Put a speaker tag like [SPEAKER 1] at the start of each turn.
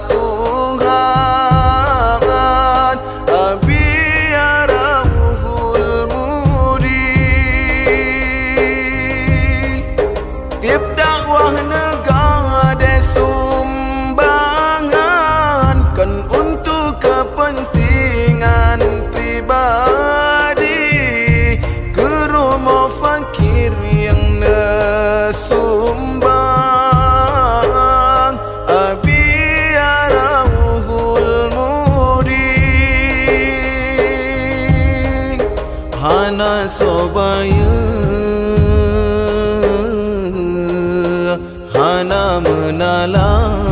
[SPEAKER 1] Tuhan biarahul murid tiap dakwah negara de sumbangan kan untuk kepentingan pribadi ke rumah fakir yang nesumbang biarahul murid hana sobaya hana menala